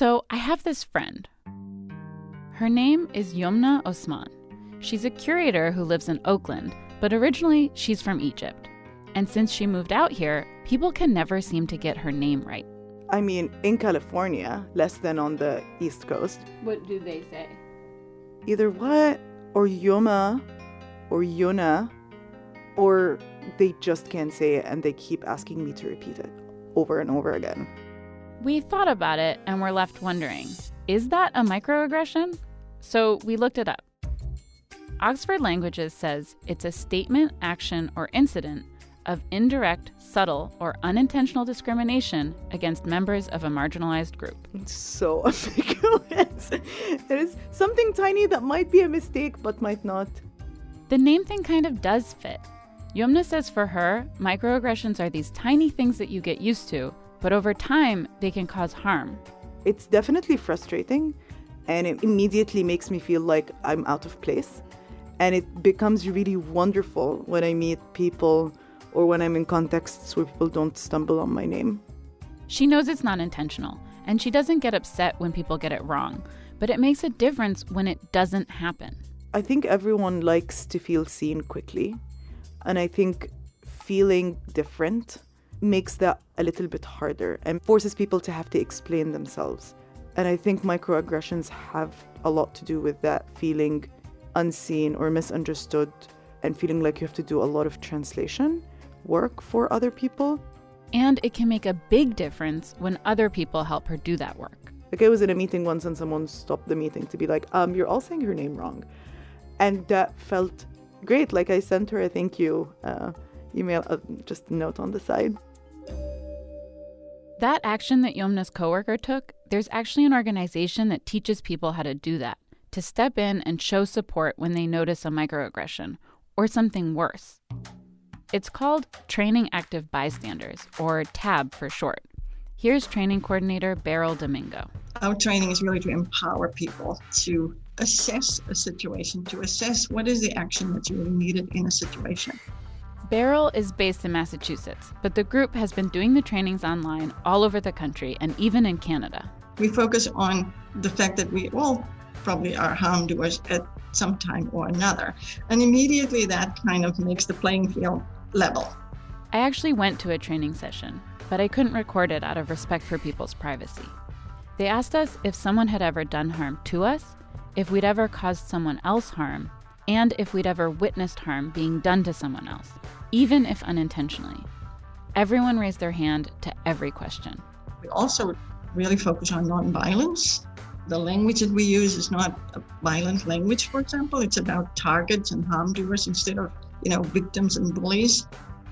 So I have this friend. Her name is Yomna Osman. She's a curator who lives in Oakland, but originally she's from Egypt. And since she moved out here, people can never seem to get her name right. I mean, in California, less than on the East Coast. What do they say? Either what, or Yoma, or Yona, or they just can't say it and they keep asking me to repeat it over and over again. We thought about it and we're left wondering, is that a microaggression? So we looked it up. Oxford Languages says it's a statement, action, or incident of indirect, subtle, or unintentional discrimination against members of a marginalized group. It's so ambiguous. There is something tiny that might be a mistake, but might not. The name thing kind of does fit. Yomna says for her, microaggressions are these tiny things that you get used to, but over time, they can cause harm. It's definitely frustrating, and it immediately makes me feel like I'm out of place. And it becomes really wonderful when I meet people or when I'm in contexts where people don't stumble on my name. She knows it's not intentional, and she doesn't get upset when people get it wrong, but it makes a difference when it doesn't happen. I think everyone likes to feel seen quickly, and I think feeling different makes that a little bit harder and forces people to have to explain themselves. And I think microaggressions have a lot to do with that, feeling unseen or misunderstood and feeling like you have to do a lot of translation work for other people. And it can make a big difference when other people help her do that work. Like I was in a meeting once and someone stopped the meeting to be like, you're all saying her name wrong. And that felt great. Like I sent her a thank you email, just a note on the side. That action that Yomna's coworker took, there's actually an organization that teaches people how to do that, to step in and show support when they notice a microaggression or something worse. It's called Training Active Bystanders, or TAB for short. Here's training coordinator Beryl Domingo. Our training is really to empower people to assess a situation, to assess what is the action that's really needed in a situation. Beryl is based in Massachusetts, but the group has been doing the trainings online all over the country and even in Canada. We focus on the fact that we all probably are harm doers at some time or another. And immediately that kind of makes the playing field level. I actually went to a training session, but I couldn't record it out of respect for people's privacy. They asked us if someone had ever done harm to us, if we'd ever caused someone else harm, and if we'd ever witnessed harm being done to someone else, even if unintentionally. Everyone raised their hand to every question. We also really focus on nonviolence. The language that we use is not a violent language, for example. It's about targets and harm doers instead of, victims and bullies.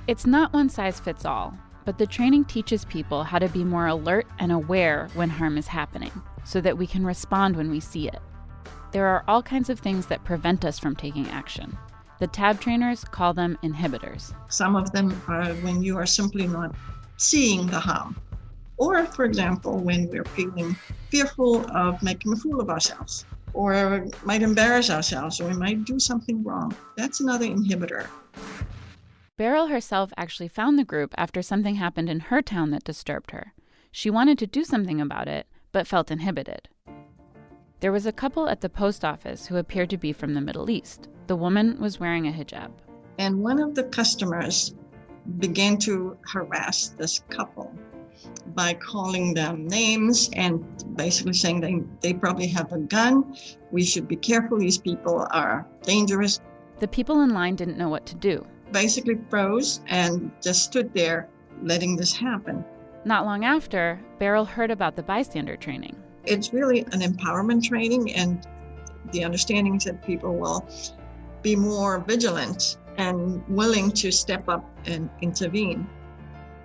It's not one size fits all, but the training teaches people how to be more alert and aware when harm is happening, so that we can respond when we see it. There are all kinds of things that prevent us from taking action. The TAB trainers call them inhibitors. Some of them are when you are simply not seeing the harm. Or, for example, when we're feeling fearful of making a fool of ourselves, or might embarrass ourselves, or we might do something wrong. That's another inhibitor. Beryl herself actually found the group after something happened in her town that disturbed her. She wanted to do something about it, but felt inhibited. There was a couple at the post office who appeared to be from the Middle East. The woman was wearing a hijab. And one of the customers began to harass this couple by calling them names and basically saying they probably have a gun. We should be careful. These people are dangerous. The people in line didn't know what to do. Basically froze and just stood there letting this happen. Not long after, Beryl heard about the bystander training. It's really an empowerment training, and the understanding is that people will be more vigilant and willing to step up and intervene.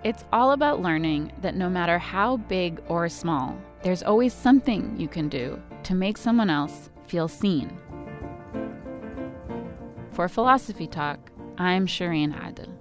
It's all about learning that no matter how big or small, there's always something you can do to make someone else feel seen. For Philosophy Talk, I'm Shireen Adel.